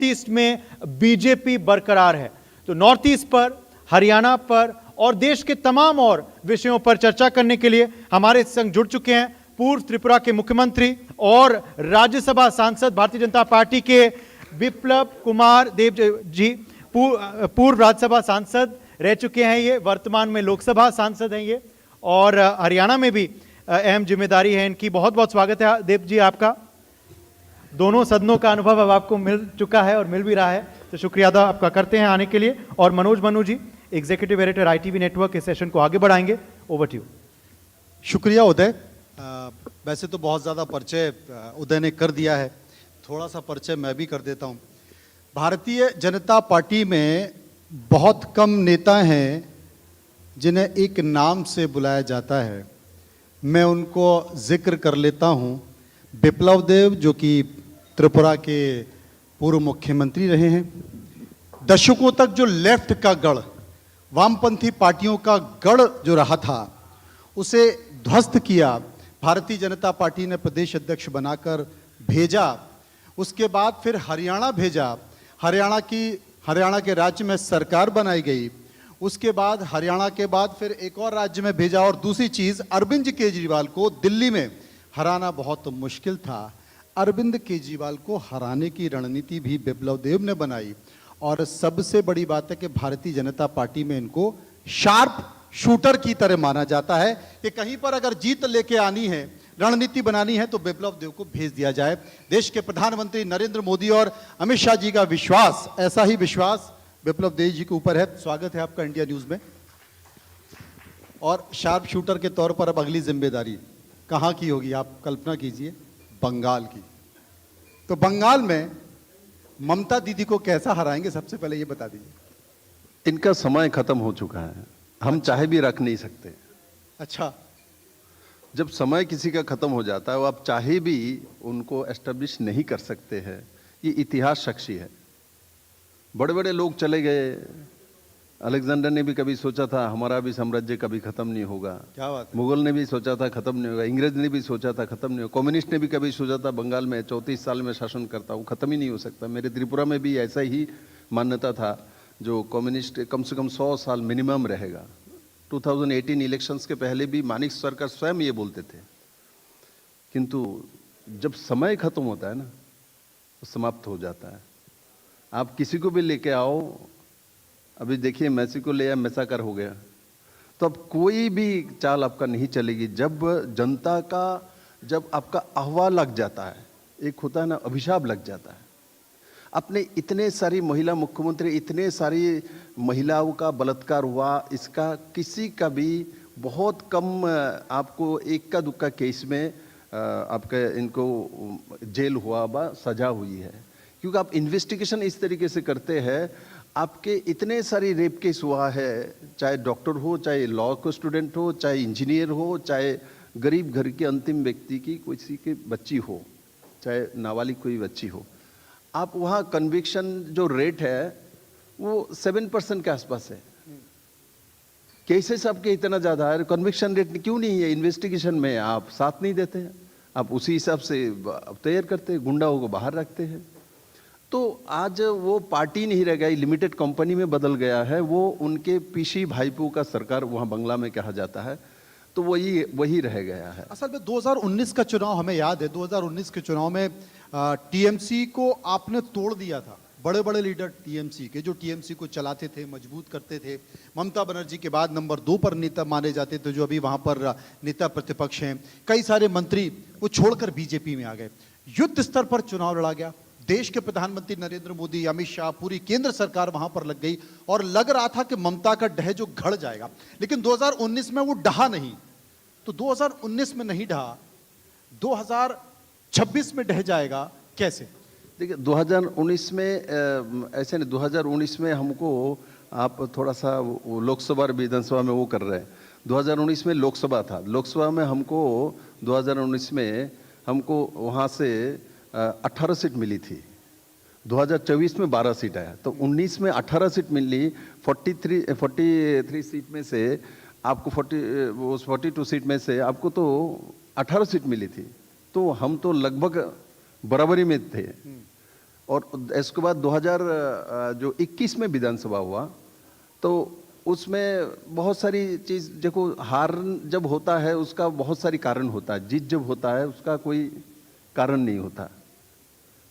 East में BJP बरकरार है। तो नॉर्थ ईस्ट पर, हरियाणा पर और देश के तमाम और विषयों पर चर्चा करने के लिए हमारे संग जुड़ चुके हैं पूर्व त्रिपुरा के मुख्यमंत्री और राज्यसभा सांसद भारतीय जनता पार्टी के विप्लव कुमार देव जी। पूर्व राज्यसभा सांसद रह चुके हैं ये, वर्तमान में लोकसभा सांसद हैं ये, और हरियाणा में भी अहम जिम्मेदारी है इनकी। बहुत बहुत स्वागत है देव जी आपका। दोनों सदनों का अनुभव अब आपको मिल चुका है और मिल भी रहा है, तो शुक्रिया अदा आपका करते हैं आने के लिए। और Manoj Manu ji, executive editor ITV network, इस सेशन को आगे बढ़ाएंगे। Over to you. शुक्रिया उदय। वैसे तो बहुत ज़्यादा परिचय उदय ने कर दिया है, थोड़ा सा परिचय मैं भी कर देता हूँ। भारतीय जनता पार्टी में बहुत कम नेता हैं जिन्हें एक नाम से बुलाया जाता है। मैं उनको जिक्र कर लेता हूँ। विप्लव देव, जो कि त्रिपुरा के पूर्व मुख्यमंत्री रहे हैं, दशकों तक जो लेफ्ट का गढ़, वामपंथी पार्टियों का गढ़ जो रहा था, उसे ध्वस्त किया। भारतीय जनता पार्टी ने प्रदेश अध्यक्ष बनाकर भेजा। उसके बाद फिर हरियाणा भेजा। हरियाणा के राज्य में सरकार बनाई गई। उसके बाद हरियाणा के बाद फिर एक और राज्य में भेजा। और दूसरी चीज़, अरविंद केजरीवाल को दिल्ली में हराना बहुत मुश्किल था। अरविंद केजरीवाल को हराने की रणनीति भी विप्लव देव ने बनाई। और सबसे बड़ी बात है कि भारतीय जनता पार्टी में इनको शार्प शूटर की तरह माना जाता है कि कहीं पर अगर जीत लेके आनी है, रणनीति बनानी है, तो विप्लव देव को भेज दिया जाए। देश के प्रधानमंत्री नरेंद्र मोदी और अमित शाह जी का विश्वास, ऐसा ही विश्वास विप्लव देव जी के ऊपर है। स्वागत है आपका इंडिया न्यूज में। और शार्प शूटर के तौर पर अब अगली जिम्मेदारी कहाँ की होगी, आप कल्पना कीजिए, बंगाल की। तो बंगाल में ममता दीदी को कैसा हराएंगे, सबसे पहले ये बता दीजिए। इनका समय खत्म हो चुका है, हम चाहे भी रख नहीं सकते। अच्छा, जब समय किसी का खत्म हो जाता है, वो आप चाहे भी उनको एस्टेब्लिश नहीं कर सकते हैं। ये इतिहास साक्षी है। बड़े बड़े लोग चले गए। अलेक्जेंडर ने भी कभी सोचा था हमारा भी साम्राज्य कभी खत्म नहीं होगा। क्या बात है। मुगल ने भी सोचा था खत्म नहीं होगा। इंग्रेज ने भी सोचा था खत्म नहीं होगा। कम्युनिस्ट ने भी कभी सोचा था बंगाल में 34 साल में शासन करता हूँ, खत्म ही नहीं हो सकता। मेरे त्रिपुरा में भी ऐसा ही मान्यता था, जो कम्युनिस्ट कम से कम 100 साल मिनिमम रहेगा। 2018 इलेक्शंस के पहले भी मानिक सरकार स्वयं ये बोलते थे। किंतु जब समय खत्म होता है ना, तो समाप्त हो जाता है। आप किसी को भी लेके आओ, अभी देखिए मैसी को ले आया, मैसाकर हो गया, तो अब कोई भी चाल आपका नहीं चलेगी। जब जनता का, जब आपका अहवा लग जाता है, एक होता है ना अभिशाप लग जाता है। अपने इतने सारी महिला मुख्यमंत्री, इतने सारी महिलाओं का बलात्कार हुआ, इसका किसी का भी बहुत कम आपको एक का दुक्का केस में आपका इनको जेल हुआ बा सजा हुई है। क्योंकि आप इन्वेस्टिगेशन इस तरीके से करते हैं। आपके इतने सारी रेप केस हुआ है, चाहे डॉक्टर हो, चाहे लॉ को स्टूडेंट हो, चाहे इंजीनियर हो, चाहे गरीब घर के अंतिम व्यक्ति की किसी की बच्ची हो, चाहे नाबालिग कोई बच्ची हो, आप वहाँ कन्विक्शन जो रेट है वो 7% के आसपास है। केसेस आपके इतना ज़्यादा है, कन्विक्शन रेट क्यों नहीं है? इन्वेस्टिगेशन में आप साथ नहीं देते हैं, आप उसी हिसाब से तैयार करते हैं, गुंडाओं को बाहर रखते हैं। तो आज वो पार्टी नहीं रह गई, लिमिटेड कंपनी में बदल गया है। वो उनके पीसी भाईपों का सरकार वहाँ बंगला में कहा जाता है, तो वही रह गया है। असल में 2019 का चुनाव हमें याद है। 2019 के चुनाव में TMC को आपने तोड़ दिया था। बड़े बड़े लीडर TMC के, जो TMC को चलाते थे, मजबूत करते थे, ममता बनर्जी के बाद नंबर 2 पर नेता माने जाते थे, जो अभी वहाँ पर नेता प्रतिपक्ष हैं। कई सारे मंत्री वो छोड़कर बीजेपी में आ गए। युद्ध स्तर पर चुनाव लड़ा गया। देश के प्रधानमंत्री नरेंद्र मोदी, अमित शाह, पूरी केंद्र सरकार वहां पर लग गई और लग रहा था कि ममता का डह जो घड़ जाएगा। लेकिन 2019 में वो डहा नहीं। तो 2019 में नहीं डहा, 2026 में डह जाएगा कैसे? देखिए 2019 में ऐसे नहीं, 2019 में हमको आप थोड़ा सा लोकसभा और विधानसभा में वो कर रहे हैं। 2019 में लोकसभा था। लोकसभा में हमको 2019 में हमको वहाँ से 18 सीट मिली थी। 2024 में 12 सीट आया, तो 19 में 18 सीट मिली। 43 सीट में से आपको 42 सीट में से आपको तो 18 सीट मिली थी। तो हम तो लगभग बराबरी में थे। और इसके बाद 2021 में विधानसभा हुआ, तो उसमें बहुत सारी चीज़ देखो, हार जब होता है उसका बहुत सारी कारण होता है, जीत जब होता है उसका कोई कारण नहीं होता।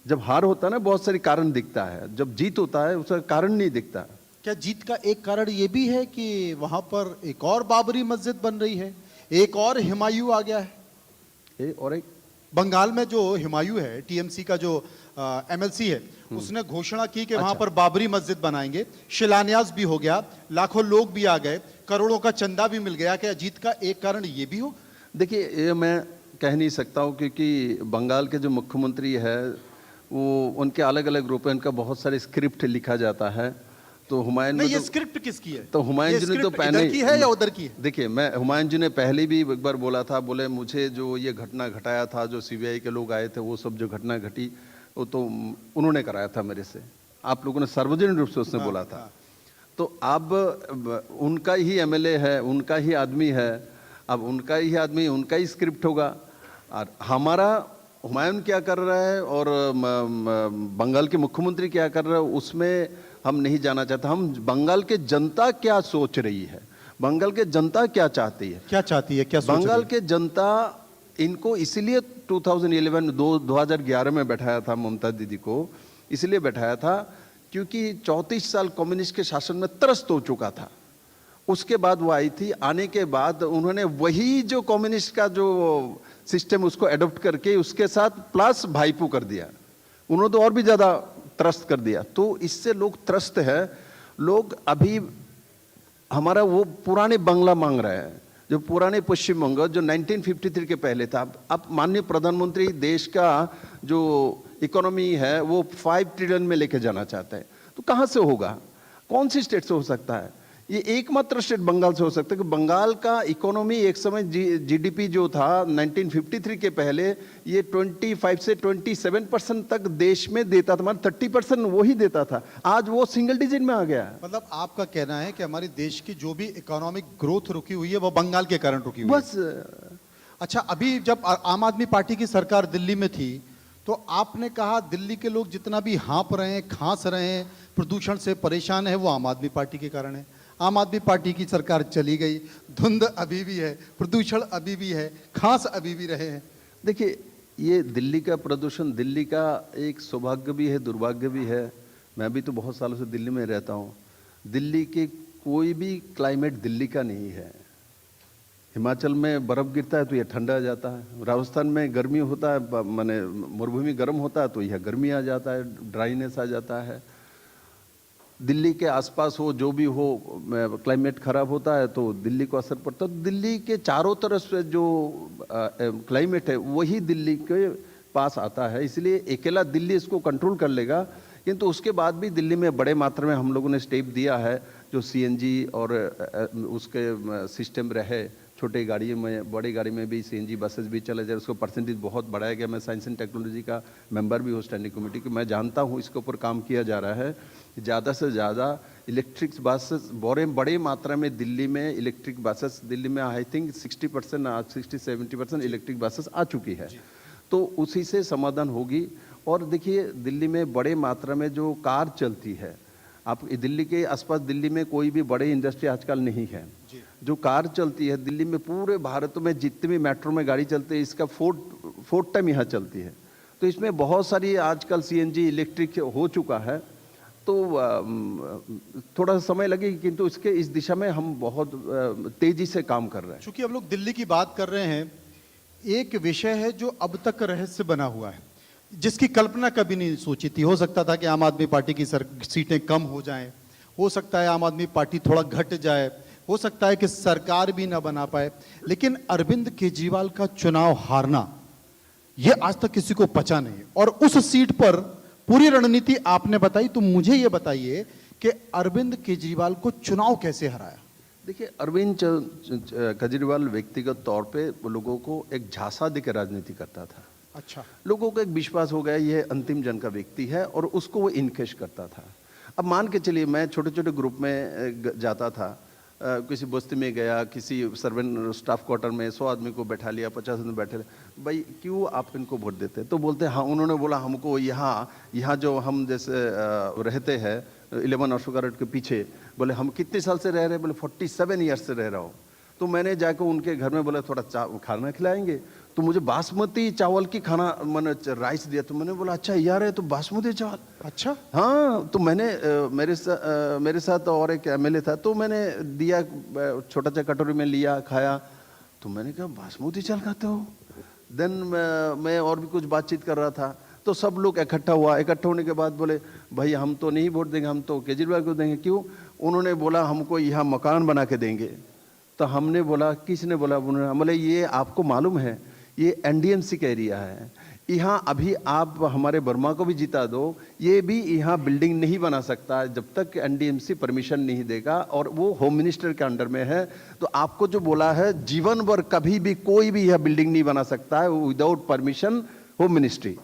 जब हार होता है ना बहुत सारी कारण दिखता है, जब जीत होता है उसका कारण नहीं दिखता। क्या जीत का एक कारण ये भी है कि वहां पर एक और बाबरी मस्जिद बन रही है, एक और हुमायूं आ गया है? और एक बंगाल में जो हुमायूं है, टीएमसी का जो एमएलसी है, उसने घोषणा की कि वहां पर बाबरी मस्जिद बनाएंगे, शिलान्यास भी हो गया, लाखों लोग भी आ गए, करोड़ों का चंदा भी मिल गया। क्या जीत का एक कारण ये भी हो? देखिए, ये मैं कह नहीं सकता हूँ, क्योंकि बंगाल के जो मुख्यमंत्री है वो उनके अलग अलग रूप में उनका बहुत सारे स्क्रिप्ट लिखा जाता है। तो हुमायूं नहीं, ने ये स्क्रिप्ट किसकी है? तो हुमायूं जी ने तो पहले इधर की है या उधर की है? देखिए, मैं हुमायूं जी ने पहले भी एक बार बोला था, बोले मुझे जो ये घटना घटाया था, जो सीबीआई के लोग आए थे, वो सब जो घटना घटी वो तो उन्होंने कराया था मेरे से। आप लोगों ने सार्वजनिक रूप से उसने बोला था। तो अब उनका ही एमएलए है, उनका ही आदमी है, अब उनका ही आदमी, उनका ही स्क्रिप्ट होगा। और हमारा हुमायूं क्या कर रहा है और बंगाल के मुख्यमंत्री क्या कर रहा है उसमें हम नहीं जाना चाहते। हम बंगाल के जनता क्या सोच रही है, बंगाल के जनता क्या चाहती है, क्या चाहती है, क्या सोच रही बंगाल है? के जनता इनको इसलिए 2011 में बैठाया था, ममता दीदी को इसलिए बैठाया था क्योंकि 34 साल कम्युनिस्ट के शासन में त्रस्त हो चुका था। उसके बाद वो आई थी, आने के बाद उन्होंने वही जो कम्युनिस्ट का जो सिस्टम उसको एडॉप्ट करके उसके साथ प्लस भाईपो कर दिया, उन्होंने तो और भी ज्यादा त्रस्त कर दिया। तो इससे लोग त्रस्त है। लोग अभी हमारा वो पुराने बांग्ला मांग रहे हैं, जो पुराने पश्चिम बंगाल जो 1953 के पहले था। अब माननीय प्रधानमंत्री देश का जो इकोनॉमी है वो 5 ट्रिलियन में लेके जाना चाहते हैं। तो कहाँ से होगा, कौन सी स्टेट से हो सकता है? ये एकमात्र स्टेट बंगाल से हो सकता है कि बंगाल का इकोनॉमी एक समय जीडीपी जो था 1953 के पहले ये 25 से 27% तक देश में देता था, मतलब 30% वही देता था। आज वो सिंगल डिजिट में आ गया है। मतलब आपका कहना है कि हमारे देश की जो भी इकोनॉमिक ग्रोथ रुकी हुई है वो बंगाल के कारण रुकी हुई है? बस। अच्छा, अभी जब आम आदमी पार्टी की सरकार दिल्ली में थी तो आपने कहा दिल्ली के लोग जितना भी हाँप रहे हैं, खांस रहे हैं, प्रदूषण से परेशान है, वो आम आदमी पार्टी के कारण है। आम आदमी पार्टी की सरकार चली गई, धुंध अभी भी है, प्रदूषण अभी भी है, खांस अभी भी रहे हैं। देखिए, ये दिल्ली का प्रदूषण दिल्ली का एक सौभाग्य भी है, दुर्भाग्य भी है। मैं भी तो बहुत सालों से दिल्ली में रहता हूँ। दिल्ली के कोई भी क्लाइमेट दिल्ली का नहीं है। हिमाचल में बर्फ गिरता है तो यह ठंडा आ जाता है, राजस्थान में गर्मी होता है, माने मरुभूमि गर्म होता है तो यह गर्मी आ जाता है, ड्राइनेस आ जाता है। दिल्ली के आसपास हो जो भी हो क्लाइमेट खराब होता है तो दिल्ली को असर पड़ता है। दिल्ली के चारों तरफ से जो क्लाइमेट है वही दिल्ली के पास आता है, इसलिए अकेला दिल्ली इसको कंट्रोल कर लेगा। किंतु उसके बाद भी दिल्ली में बड़े मात्रा में हम लोगों ने स्टेप दिया है, जो सीएनजी और उसके सिस्टम रहे, छोटे गाड़ी में, बड़ी गाड़ी में भी सीएनजी बसेस भी चले जाए, उसको परसेंटेज बहुत बढ़ाया गया। मैं साइंस एंड टेक्नोलॉजी का मेंबर भी हूँ स्टैंडिंग कमेटी की, मैं जानता हूँ इसके ऊपर काम किया जा रहा है। ज़्यादा से ज़्यादा इलेक्ट्रिक बसेस बड़े मात्रा में दिल्ली में इलेक्ट्रिक बसेस, दिल्ली में आई थिंक 60% 60-70% इलेक्ट्रिक बसेस आ चुकी है, तो उसी से समाधान होगी। और देखिए, दिल्ली में बड़े मात्रा में जो कार चलती है, आप दिल्ली के आसपास दिल्ली में कोई भी बड़े इंडस्ट्री आजकल नहीं है। जो कार चलती है दिल्ली में, पूरे भारत में जितने भी मेट्रो में गाड़ी चलती है इसका 4 टाइम यहाँ चलती है। तो इसमें बहुत सारी आजकल सीएनजी इलेक्ट्रिक हो चुका है, तो थोड़ा सा समय लगेगी, किंतु इसके इस दिशा में हम बहुत तेजी से काम कर रहे हैं। चूंकि हम लोग दिल्ली की बात कर रहे हैं, एक विषय है जो अब तक रहस्य बना हुआ है, जिसकी कल्पना कभी नहीं सोची थी। हो सकता था कि आम आदमी पार्टी की सीटें कम हो जाएं, हो सकता है आम आदमी पार्टी थोड़ा घट जाए, हो सकता है कि सरकार भी ना बना पाए, लेकिन अरविंद केजरीवाल का चुनाव हारना यह आज तक किसी को पचा नहीं। और उस सीट पर पूरी रणनीति आपने बताई, तो मुझे यह बताइए कि अरविंद केजरीवाल को चुनाव कैसे हराया? देखिए, अरविंद केजरीवाल व्यक्तिगत तौर पे लोगों को एक झांसा देकर राजनीति करता था। अच्छा, लोगों को एक विश्वास हो गया ये अंतिम जन का व्यक्ति है और उसको वो इनकेश करता था। अब मान के चलिए, मैं छोटे छोटे ग्रुप में जाता था, किसी बस्ती में गया, किसी सर्वेंट स्टाफ क्वार्टर में 100 आदमी को बैठा लिया, 50 आदमी बैठे लिया, भाई क्यों आप इनको वोट देते हैं? तो बोलते हैं हाँ, उन्होंने बोला हमको यहाँ जो हम जैसे रहते हैं 11 अशोका रोड के पीछे, बोले हम कितने साल से रह रहे हैं? बोले 47 ईयर्स से रह रहा हूँ। तो मैंने जाकर उनके घर में बोला थोड़ा खाना खिलाएंगे, तो मुझे बासमती चावल की खाना मैंने राइस दिया। तो मैंने बोला अच्छा यार है तो बासमती चावल, अच्छा। हाँ। तो मैंने मेरे साथ और एक एमएलए था, तो मैंने दिया, छोटा सा कटोरी में लिया, खाया। तो मैंने कहा बासमती चावल खाते हो? देन मैं और भी कुछ बातचीत कर रहा था, तो सब लोग इकट्ठा हुआ। इकट्ठा होने के बाद बोले भाई हम तो नहीं वोट देंगे, हम तो केजरीवाल को देंगे। क्यों? उन्होंने बोला हमको यहाँ मकान बना के देंगे। तो हमने बोला किसने बोला? बोले ये आपको मालूम है ये एनडीएमसी का एरिया है, यहाँ अभी आप हमारे वर्मा को भी जिता दो, ये भी यहाँ बिल्डिंग नहीं बना सकता जब तक एनडीएमसी परमिशन नहीं देगा, और वो होम मिनिस्टर के अंडर में है। तो आपको जो बोला है जीवन भर कभी भी कोई भी यह बिल्डिंग नहीं बना सकता है without permission home ministry.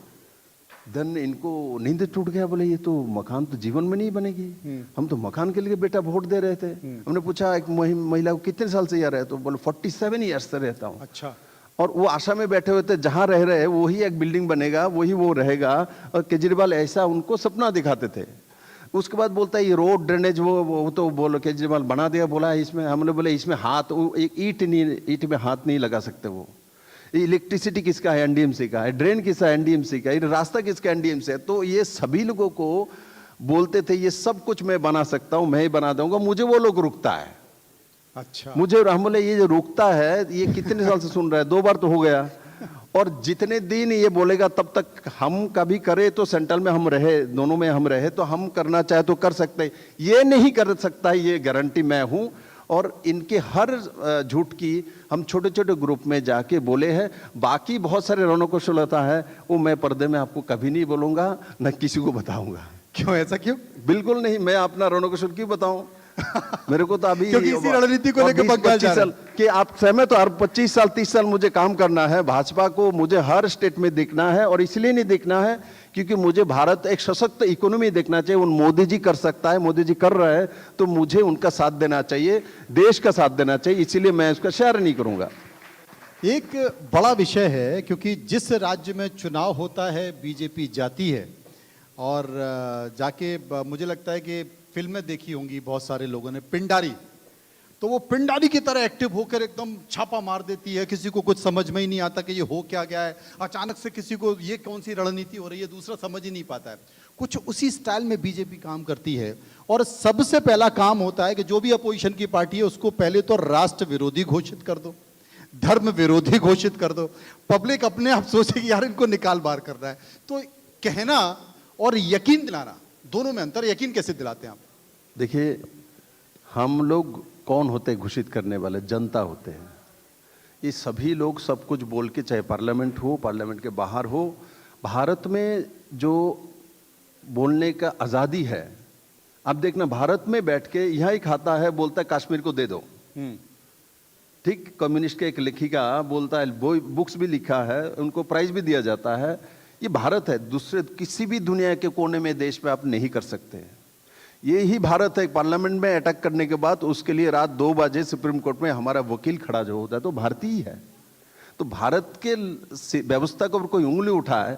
Then इनको नींद टूट गया, बोले ये तो मकान तो जीवन में नहीं बनेगी, हम तो मकान के लिए बेटा वोट दे रहे थे। हमने पूछा एक महिला को कितने साल से यहाँ रहे? तो बोले 47 ईयर्स से रहता हूँ। अच्छा। और वो आशा में बैठे हुए थे जहां रह रहे वही एक बिल्डिंग बनेगा, वही वो रहेगा। और केजरीवाल ऐसा उनको सपना दिखाते थे। उसके बाद बोलता है ये रोड ड्रेनेज वो तो बोलो केजरीवाल बना दिया। बोला इसमें, हमने बोले इसमें हाथ, एक ईट में हाथ नहीं लगा सकते। वो इलेक्ट्रिसिटी किसका है? एनडीएमसी का है। ड्रेन किसका है? एनडीएमसी का है। रास्ता किसका? एनडीएमसी है। तो ये सभी लोगों को बोलते थे ये सब कुछ मैं बना सकता हूं, मैं ही बना दूंगा, मुझे वो लोग रुकता है। अच्छा। मुझे हम बोले ये जो रुकता है ये कितने साल से सुन रहा है? 2 बार तो हो गया। और जितने दिन ये बोलेगा तब तक हम कभी करे तो सेंट्रल में हम रहे, दोनों में हम रहे, तो हम करना चाहे तो कर सकते हैं, ये नहीं कर सकता है, ये गारंटी मैं हूं। और इनके हर झूठ की हम छोटे छोटे ग्रुप में जाके बोले हैं। बाकी बहुत सारे रौनक-ओ-शोलता है वो मैं पर्दे में आपको कभी नहीं बोलूंगा, न किसी को बताऊंगा। क्यों? ऐसा क्यों? बिल्कुल नहीं, मैं अपना रौनक-ओ-शोल क्यों बताऊं? मेरे को तो अभी क्योंकि इसी रणनीति को लेकर बंगाल जा रहे हैं कि आप सहमत हो? 25 साल 30 साल मुझे काम करना है, भाजपा को मुझे हर स्टेट में देखना है। और इसलिए नहीं देखना है क्योंकि मुझे भारत एक सशक्त इकोनॉमी देखना चाहिए। उन मोदी जी कर सकता है, मोदी जी कर रहे हैं, तो मुझे उनका साथ देना चाहिए, देश का साथ देना चाहिए। इसीलिए मैं उसका शेयर नहीं करूंगा। एक बड़ा विषय है क्योंकि जिस राज्य में चुनाव होता है बीजेपी जाती है, और जाके मुझे लगता है कि फिल्में देखी होंगी बहुत सारे लोगों ने, पिंडारी, तो वो पिंडारी की तरह एक्टिव होकर एकदम छापा मार देती है। किसी को कुछ समझ में ही नहीं आता कि ये हो क्या गया है। अचानक से किसी को ये कौन सी रणनीति हो रही है दूसरा समझ ही नहीं पाता है। कुछ उसी स्टाइल में बीजेपी काम करती है। और सबसे पहला काम होता है कि जो भी अपोजिशन की पार्टी है उसको पहले तो राष्ट्र विरोधी घोषित कर दो, धर्म विरोधी घोषित कर दो। पब्लिक अपने आप सोचे कि यार इनको निकाल बाहर कर रहा है। तो कहना और यकीन दिलाना, दोनों में अंतर। यकीन कैसे दिलाते हैं आप? देखिए, हम लोग कौन होते हैं घोषित करने वाले? जनता होते हैं। ये सभी लोग सब कुछ बोल के, चाहे पार्लियामेंट हो, पार्लियामेंट के बाहर हो, भारत में जो बोलने का आज़ादी है, आप देखना भारत में बैठ के यहाँ ही खाता है, बोलता है कश्मीर को दे दो। ठीक, कम्युनिस्ट के एक लेखिका बोलता है, वो बुक्स भी लिखा है, उनको प्राइज भी दिया जाता है। ये भारत है, दूसरे किसी भी दुनिया के कोने में देश में आप नहीं कर सकते। ये ही भारत है। पार्लियामेंट में अटैक करने के बाद उसके लिए रात 2 बजे सुप्रीम कोर्ट में हमारा वकील खड़ा जो होता है तो भारतीय ही है। तो भारत के व्यवस्था को कोई उंगली उठाए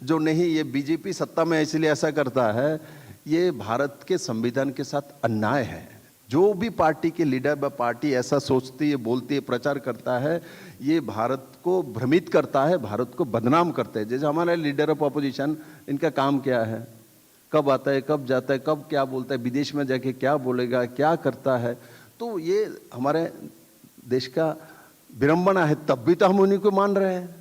जो नहीं ये बीजेपी सत्ता में इसलिए ऐसा करता है, ये भारत के संविधान के साथ अन्याय है। जो भी पार्टी के लीडर व पार्टी ऐसा सोचती है, बोलती है, प्रचार करता है, ये भारत को भ्रमित करता है, भारत को बदनाम करता है। जैसे हमारा लीडर ऑफ अपोजिशन, इनका काम क्या है? कब आता है, कब जाता है, कब क्या बोलता है, विदेश में जाके क्या बोलेगा, क्या करता है। तो ये हमारे देश का विडंबना है। तब भी तो हम उन्हीं को मान रहे हैं।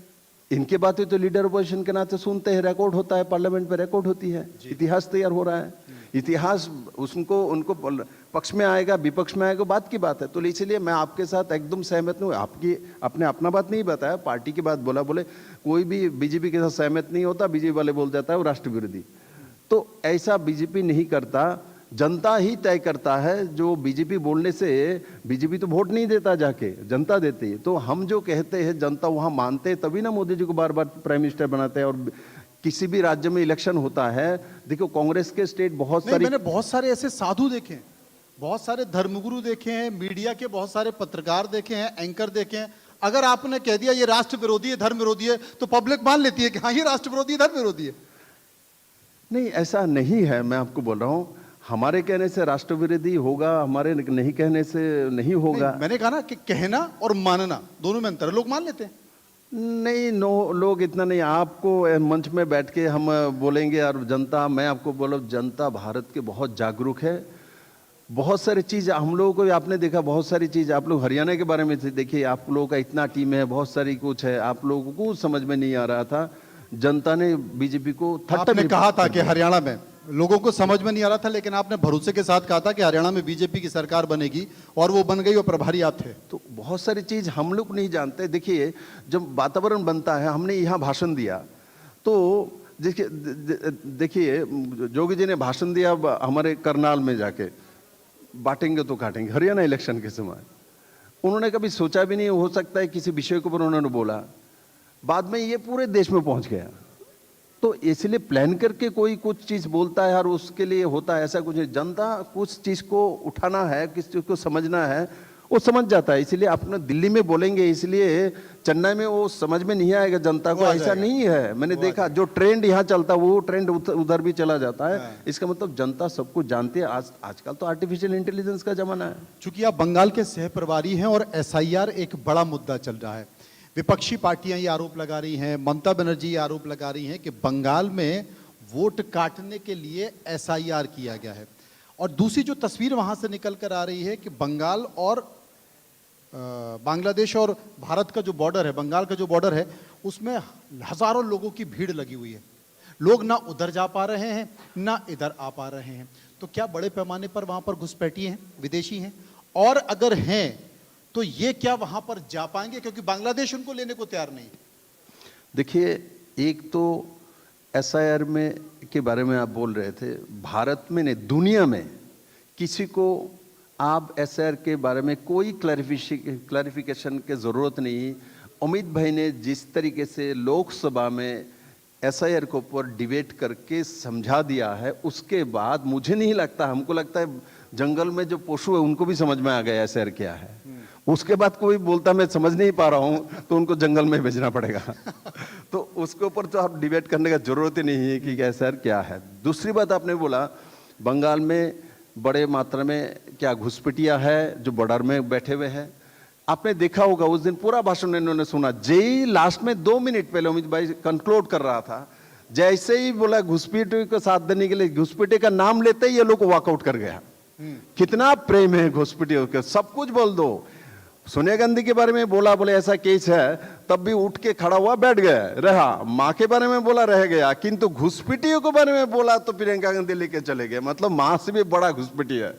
इनके बातें तो लीडर अपोजिशन के नाते सुनते हैं, रिकॉर्ड होता है, पार्लियामेंट में रिकॉर्ड होती है, इतिहास तैयार हो रहा है। इतिहास उनको पक्ष में आएगा, विपक्ष में आएगा, बात की बात है। तो इसलिए मैं आपके साथ एकदम सहमत हूँ। आपकी अपने अपना बात नहीं बताया, पार्टी की बात बोला। बोले कोई भी बीजेपी के साथ सहमत नहीं होता, बीजेपी वाले बोल जाता है वो राष्ट्र विरोधी। तो ऐसा बीजेपी नहीं करता, जनता ही तय करता है। जो बीजेपी बोलने से, बीजेपी तो वोट नहीं देता, जाके जनता देती है। तो हम जो कहते हैं जनता वहां मानते हैं, तभी ना मोदी जी को बार बार प्राइम मिनिस्टर बनाते हैं। और किसी भी राज्य में इलेक्शन होता है, देखो कांग्रेस के स्टेट बहुत सारी, मैंने बहुत सारे ऐसे साधु देखे बहुत सारे धर्मगुरु देखे हैं, मीडिया के बहुत सारे पत्रकार देखे हैं, एंकर देखे हैं। अगर आपने कह दिया ये राष्ट्र विरोधी है, धर्म विरोधी है, तो पब्लिक मान लेती है कि हाँ ये राष्ट्र विरोधी है, धर्म विरोधी है। नहीं, ऐसा नहीं है। मैं आपको बोल रहा हूँ, हमारे कहने से राष्ट्र विरोधी होगा, हमारे नहीं कहने से नहीं होगा। मैंने कहा ना कि कहना और मानना दोनों में अंतर है, लोग मान लेते हैं। नहीं, लोग इतना नहीं। आपको मंच में बैठ के हम बोलेंगे और जनता, मैं आपको बोलो, जनता भारत के बहुत जागरूक है। बहुत सारी चीज़ हम लोगों को, आपने देखा बहुत सारी चीज़, आप लोग हरियाणा के बारे में देखिए, आप लोगों का इतना टीम है, बहुत सारी कुछ है, आप लोगों को समझ में नहीं आ रहा था। जनता ने बीजेपी को आपने कहा था कि हरियाणा में लोगों को समझ में नहीं आ रहा था, लेकिन आपने भरोसे के साथ कहा था कि हरियाणा में बीजेपी की सरकार बनेगी, और वो बन गई और प्रभारी आप थे। तो बहुत सारी चीज हम लोग नहीं जानते। देखिए, जब वातावरण बनता है, हमने यहाँ भाषण दिया तो देखिए जोगी जी ने भाषण दिया हमारे करनाल में जाके, बांटेंगे तो काटेंगे, हरियाणा इलेक्शन के समय। उन्होंने कभी सोचा भी नहीं हो सकता है किसी विषय के ऊपर उन्होंने बोला, बाद में ये पूरे देश में पहुंच गया। तो इसलिए प्लान करके कोई कुछ चीज बोलता है और उसके लिए होता है, ऐसा कुछ नहीं। जनता कुछ चीज को उठाना है, किस चीज को समझना है, वो समझ जाता है। इसलिए अपने दिल्ली में बोलेंगे, इसलिए चेन्नई में वो समझ में नहीं आएगा जनता को, ऐसा नहीं है। मैंने देखा जो ट्रेंड यहाँ चलता है वो ट्रेंड उधर भी चला जाता है। इसका मतलब जनता सब कुछ जानती है। आजकल तो आर्टिफिशियल इंटेलिजेंस का जमाना है। चूंकि आप बंगाल के सह प्रभारी हैं और एसआईआर एक बड़ा मुद्दा चल रहा है, विपक्षी पार्टियां ये आरोप लगा रही हैं, ममता बनर्जी ये आरोप लगा रही हैं कि बंगाल में वोट काटने के लिए एसआईआर किया गया है। और दूसरी जो तस्वीर वहां से निकल कर आ रही है कि बंगाल और बांग्लादेश और भारत का जो बॉर्डर है, बंगाल का जो बॉर्डर है, उसमें हजारों लोगों की भीड़ लगी हुई है। लोग ना उधर जा पा रहे हैं ना इधर आ पा रहे हैं। तो क्या बड़े पैमाने पर वहां पर घुसपैठिए हैं, विदेशी हैं? और अगर हैं तो ये क्या वहां पर जा पाएंगे, क्योंकि बांग्लादेश उनको लेने को तैयार नहीं। देखिए, एक तो एसआईआर में के बारे में आप बोल रहे थे, भारत में नहीं दुनिया में किसी को आप एसआईआर के बारे में कोई क्लैरिफिकेशन की जरूरत नहीं। अमित भाई ने जिस तरीके से लोकसभा में एसआईआर के ऊपर डिबेट करके समझा दिया है, उसके बाद मुझे नहीं लगता, हमको लगता है जंगल में जो पशु है उनको भी समझ में आ गया एसआईआर क्या है। उसके बाद कोई बोलता मैं समझ नहीं पा रहा हूं तो उनको जंगल में भेजना पड़ेगा। तो उसके ऊपर तो आप डिबेट करने का जरूरत ही नहीं है कि एसआईआर क्या है। दूसरी बात आपने बोला, बंगाल में बड़े मात्रा में क्या घुसपैठिया है जो बॉर्डर में बैठे हुए हैं। आपने देखा होगा उस दिन पूरा भाषण इन्होंने सुना, जेई लास्ट में 2 मिनट पहले अमित भाई कंक्लूड कर रहा था, जैसे ही बोला घुसपैठियों को साथ देने के लिए, घुसपैठियों का नाम लेते ही ये लोग वॉकआउट कर गया। कितना प्रेम है घुसपैठियों के, सब कुछ बोल दो। सोनिया गांधी के बारे में बोला, बोले ऐसा केस है, तब भी उठ के खड़ा हुआ बैठ गया रहा। माँ के बारे में बोला रह गया, किंतु घुसपैठियों के बारे में बोला तो प्रियंका गांधी लेके चले गए। मतलब माँ से भी बड़ा घुसपैठी है।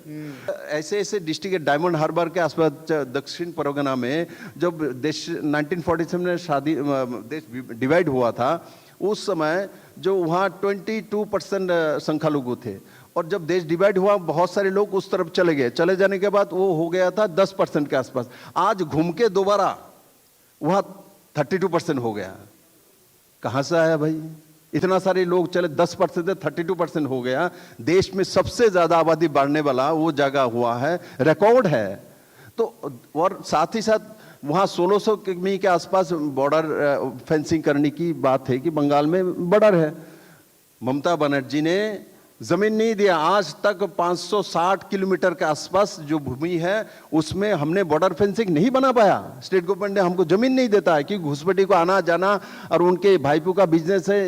ऐसे ऐसे डिस्ट्रिक्ट डायमंड हार्बर के आसपास दक्षिण परगना में जब देश 1947 में शादी देश डिवाइड हुआ था, उस समय जो वहाँ 22% संख्यालघु थे, और जब देश डिवाइड हुआ बहुत सारे लोग उस तरफ चले गए। चले जाने के बाद वो हो गया था 10% के आसपास। आज घूम के दोबारा वहां 32% हो गया। कहां से आया भाई? इतना सारे लोग चले, 10% से 32% हो गया। देश में सबसे ज्यादा आबादी बढ़ने वाला वो जगह हुआ है, रिकॉर्ड है। तो और साथ ही साथ वहां 1600 किमी के आसपास बॉर्डर फेंसिंग करने की बात है कि बंगाल में बॉर्डर है। ममता बनर्जी ने जमीन नहीं दिया। आज तक 560 किलोमीटर के आसपास जो भूमि है उसमें हमने बॉर्डर फेंसिंग नहीं बना पाया। स्टेट गवर्नमेंट ने हमको जमीन नहीं देता है कि घुसपैठी को आना जाना, और उनके भाईपों का बिजनेस है,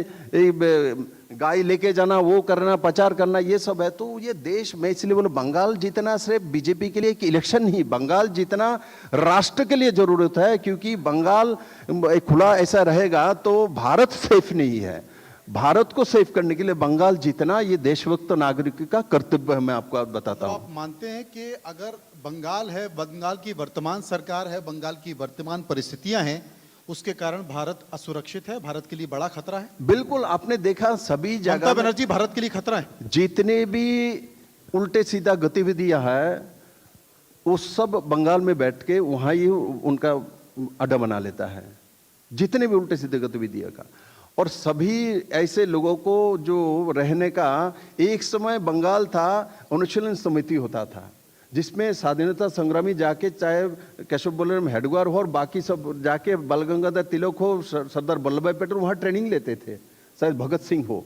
गाय लेके जाना, वो करना, प्रचार करना, ये सब है। तो ये देश में इसलिए बोलो, बंगाल जीतना सिर्फ बीजेपी के लिए एक इलेक्शन नहीं, बंगाल जीतना राष्ट्र के लिए जरूरत है। क्योंकि बंगाल खुला ऐसा रहेगा तो भारत सेफ नहीं है। भारत को सेव करने के लिए बंगाल जीतना ये देशभक्त नागरिक का कर्तव्य है। मैं आपको बताता हूं। आप मानते हैं कि अगर बंगाल है, बंगाल की वर्तमान सरकार है, बंगाल की वर्तमान परिस्थितियां हैं, उसके कारण भारत असुरक्षित है, भारत के लिए बड़ा खतरा है? बिल्कुल, आपने देखा सभी जगह ममता बनर्जी भारत के लिए खतरा है। जितने भी उल्टे सीधा गतिविधियां है वो सब बंगाल में बैठ के वहां ही उनका अड्डा बना लेता है, जितने भी उल्टे सीधे गतिविधियां का। और सभी ऐसे लोगों को जो रहने का, एक समय बंगाल था अनुशीलन समिति होता था, जिसमें स्वाधीनता संग्रामी जाके, चाहे केशव बलराम हेडगेवार हो और बाकी सब जाके, बाल गंगाधर तिलक हो, सरदार वल्लभ भाई पटेल वहाँ ट्रेनिंग लेते थे, शायद भगत सिंह हो।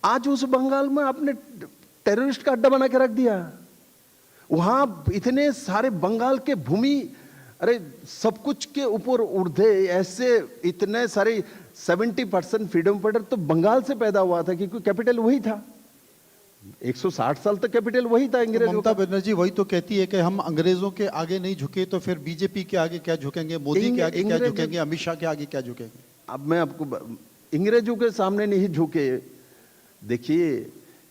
आज उस बंगाल में आपने टेररिस्ट का अड्डा बना के रख दिया। वहां इतने सारे बंगाल के भूमि, अरे सब कुछ के ऊपर उड़े, ऐसे इतने सारे 70% फ्रीडम फाइटर तो बंगाल से पैदा हुआ था, क्योंकि कैपिटल वही था। 160 साल तक कैपिटल वही था अंग्रेजों ममता का। बनर्जी वही तो कहती है कि हम अंग्रेजों के आगे नहीं झुके तो फिर बीजेपी के आगे क्या झुकेंगे, मोदी के आगे क्या झुकेंगे, अमित शाह के आगे क्या झुकेंगे। अब मैं आपको अंग्रेजों के सामने नहीं झुके। देखिए,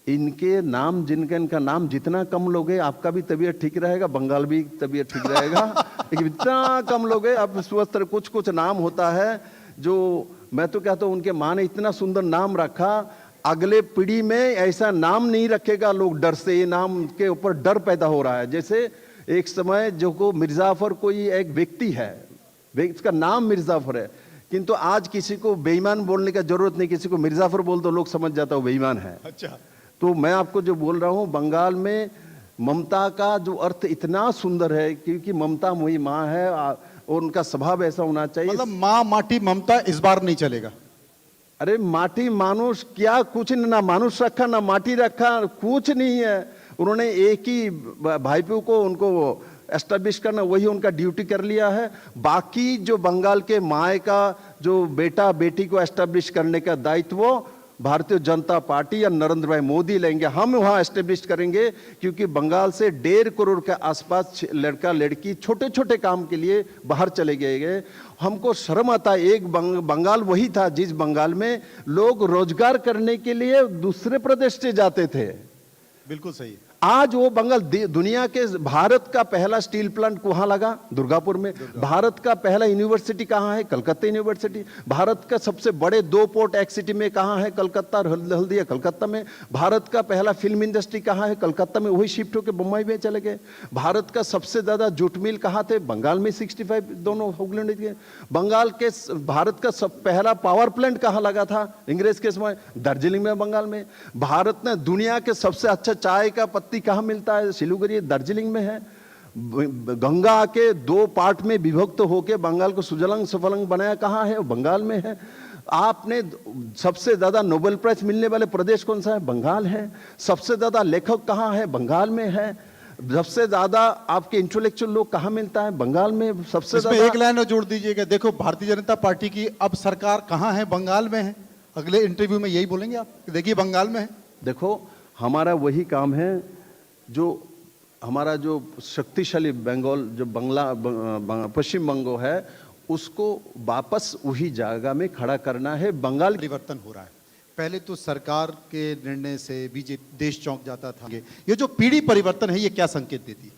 इनके नाम, इनका नाम जितना कम लोगे आपका भी तबीयत ठीक रहेगा, बंगाल भी तबीयत ठीक रहेगा। लेकिन इतना कम लोगे, अब स्वस्थ कुछ कुछ नाम होता है जो मैं तो कहता हूं उनके माँ ने इतना सुंदर नाम रखा, अगले पीढ़ी में ऐसा नाम नहीं रखेगा लोग डर से। ये नाम के ऊपर डर पैदा हो रहा है। जैसे एक समय जो को मिर्जाफर कोई एक व्यक्ति है, इसका नाम मिर्जाफर है, किंतु आज किसी को बेईमान बोलने का जरूरत नहीं, किसी को मिर्जाफर बोल तो लोग समझ जाता है बेईमान है। अच्छा, तो मैं आपको जो बोल रहा हूं, बंगाल में ममता का जो अर्थ इतना सुंदर है, क्योंकि ममता वही माँ है और उनका स्वभाव ऐसा होना चाहिए। मतलब माँ माटी ममता इस बार नहीं चलेगा। अरे माटी मानुष क्या, कुछ ना मानुष रखा ना माटी रखा, कुछ नहीं है। उन्होंने एक ही भाईपो को उनको एस्टेब्लिश करना, वही उनका ड्यूटी कर लिया है। बाकी जो बंगाल के माए का जो बेटा बेटी को एस्टेब्लिश करने का दायित्व भारतीय जनता पार्टी या नरेंद्र भाई मोदी लेंगे। हम वहां एस्टेब्लिश करेंगे, क्योंकि बंगाल से 1.5 करोड़ के आसपास लड़का लड़की छोटे छोटे काम के लिए बाहर चले गए। हमको शर्म आता है, एक बंगाल वही था जिस बंगाल में लोग रोजगार करने के लिए दूसरे प्रदेश से जाते थे। बिल्कुल सही है। आज वो बंगाल दुनिया के, भारत का पहला स्टील प्लांट कहाँ लगा? दुर्गापुर में। भारत का पहला यूनिवर्सिटी कहाँ है? कलकत्ता यूनिवर्सिटी। भारत का सबसे बड़े 2 पोर्ट एक सिटी में कहाँ है? कलकत्ता और हल्दिया कलकत्ता में। भारत का पहला फिल्म इंडस्ट्री कहाँ है? कलकत्ता में। वही शिफ्ट होकर मुंबई में चले गए। भारत का सबसे ज्यादा जूट मिल कहाँ थे? बंगाल में 65 दोनों हुगली के। बंगाल के भारत का पहला पावर प्लांट कहाँ लगा था अंग्रेज के समय? दार्जिलिंग में, बंगाल में। भारत ने दुनिया के सबसे अच्छा चाय का कहाँ मिलता है? सिलीगुड़ी, दार्जिलिंग में है। गंगा के 2 पार्ट में विभक्त होकर बंगाल को सुजलंग सफलंग बनाया, कहाँ है? बंगाल में है। आपने सबसे ज्यादा नोबेल प्राइज मिलने वाले प्रदेश कौन सा है? बंगाल है। सबसे ज्यादा लेखक कहाँ है? बंगाल में है। सबसे ज्यादा आपके इंटेलेक्चुअल लोग कहाँ मिलता है? बंगाल में। सबसे ज्यादा एक लाइन और जोड़ दीजिएगा, देखो भारतीय जनता पार्टी की अब सरकार कहाँ है? बंगाल में है। अगले इंटरव्यू में यही बोलेंगे आप, देखिए बंगाल में है। देखो, हमारा वही काम है, जो हमारा जो शक्तिशाली बंगाल, जो पश्चिम बंगो है, उसको वापस वही जगह में खड़ा करना है। बंगाल परिवर्तन हो रहा है। पहले तो सरकार के निर्णय से बीजेपी देश चौंक जाता था। ये जो पीढ़ी परिवर्तन है, ये क्या संकेत देती है?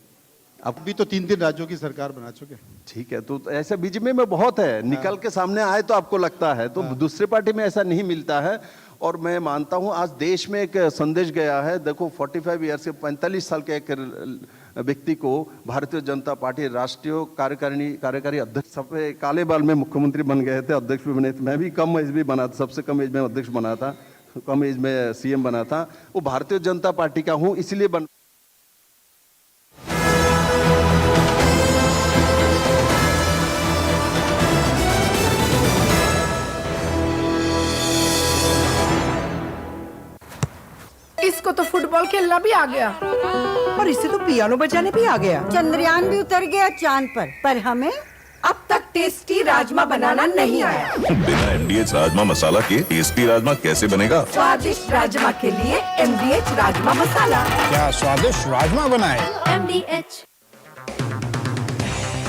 अब भी तो 3 राज्यों की सरकार बना चुके। ठीक है, तो ऐसा बीजेपी में बहुत है, निकल के सामने आए तो आपको लगता है, तो दूसरे पार्टी में ऐसा नहीं मिलता है। और मैं मानता हूं आज देश में एक संदेश गया है। देखो, 45 ईयर से 45 साल के एक व्यक्ति को भारतीय जनता पार्टी राष्ट्रीय कार्यकारी अध्यक्ष, सबसे काले बाल में मुख्यमंत्री बन गए थे, अध्यक्ष भी बने थे। मैं भी कम एज में बना था, सबसे कम एज में अध्यक्ष बना था, कम एज में सीएम बना था। वो भारतीय जनता पार्टी का हूं, इसलिए बन। इसको तो फुटबॉल खेलना भी आ गया और इसे तो पियानो बजाने भी आ गया। चंद्रयान भी उतर गया चांद पर हमें अब तक टेस्टी राजमा बनाना नहीं आया। बिना MDH राजमा मसाला के टेस्टी राजमा कैसे बनेगा? स्वादिष्ट राजमा के लिए MDH राजमा मसाला। क्या स्वादिष्ट राजमा बनाए? MDH।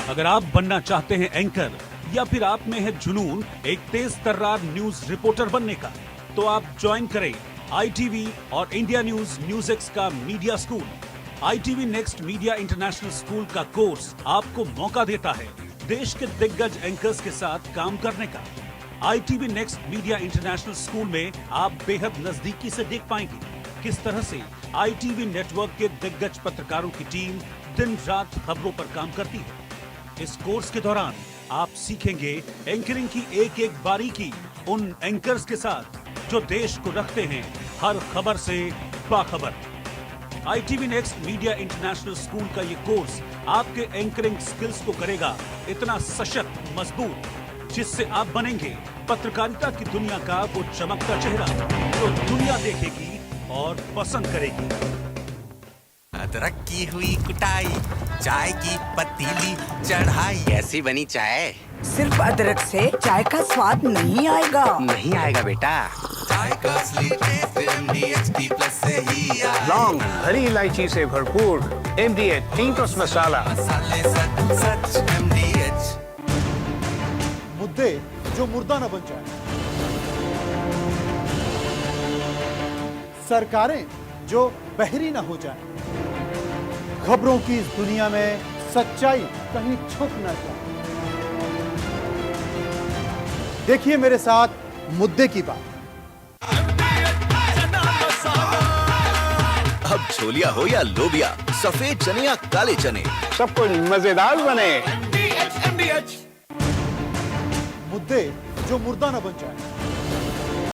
अगर आप बनना चाहते हैं एंकर, या फिर आप में है जुनून एक तेज तर्रार न्यूज रिपोर्टर बनने का, तो आप ज्वाइन करें ITV और इंडिया न्यूज एक्स का media school. ITV next media international school का कोर्स आपको मौका देता है देश के दिग्गज एंकर्स के साथ काम करने का। ITV next media international school में आप बेहद नजदीकी से देख पाएंगे किस तरह से ITV नेटवर्क के दिग्गज पत्रकारों की टीम दिन रात खबरों पर काम करती है। इस कोर्स के दौरान आप सीखेंगे एंकरिंग की एक एक बारीकी उन एंकर्स के साथ जो देश को रखते हैं हर खबर से बाखबर। ITV next media international school का ये कोर्स आपके एंकरिंग स्किल्स को करेगा इतना सशक्त, मजबूत, जिससे आप बनेंगे पत्रकारिता की दुनिया का वो चमकता चेहरा जो दुनिया देखेगी और पसंद करेगी। अदरक की हुई कुटाई, चाय की पतीली चढ़ाई, कैसी बनी चाय? सिर्फ अदरक से चाय का स्वाद नहीं आएगा। नहीं आएगा बेटा, चाय का असली टेस्ट MDHT प्लस से ही आएगा। लौंग, हरी इलायची से भरपूर MDH टी प्लस मसाला। मसाले सच सच MDH। मुद्दे जो मुर्दा न बन जाए, सरकारें जो बहरी न हो जाए, खबरों की इस दुनिया में सच्चाई कहीं छुप न जाए। देखिए मेरे साथ मुद्दे की बात। अब छोलिया हो या लोबिया, सफेद चने या काले चने, सब कुछ मजेदार बने। मुद्दे जो मुर्दा न बन जाए,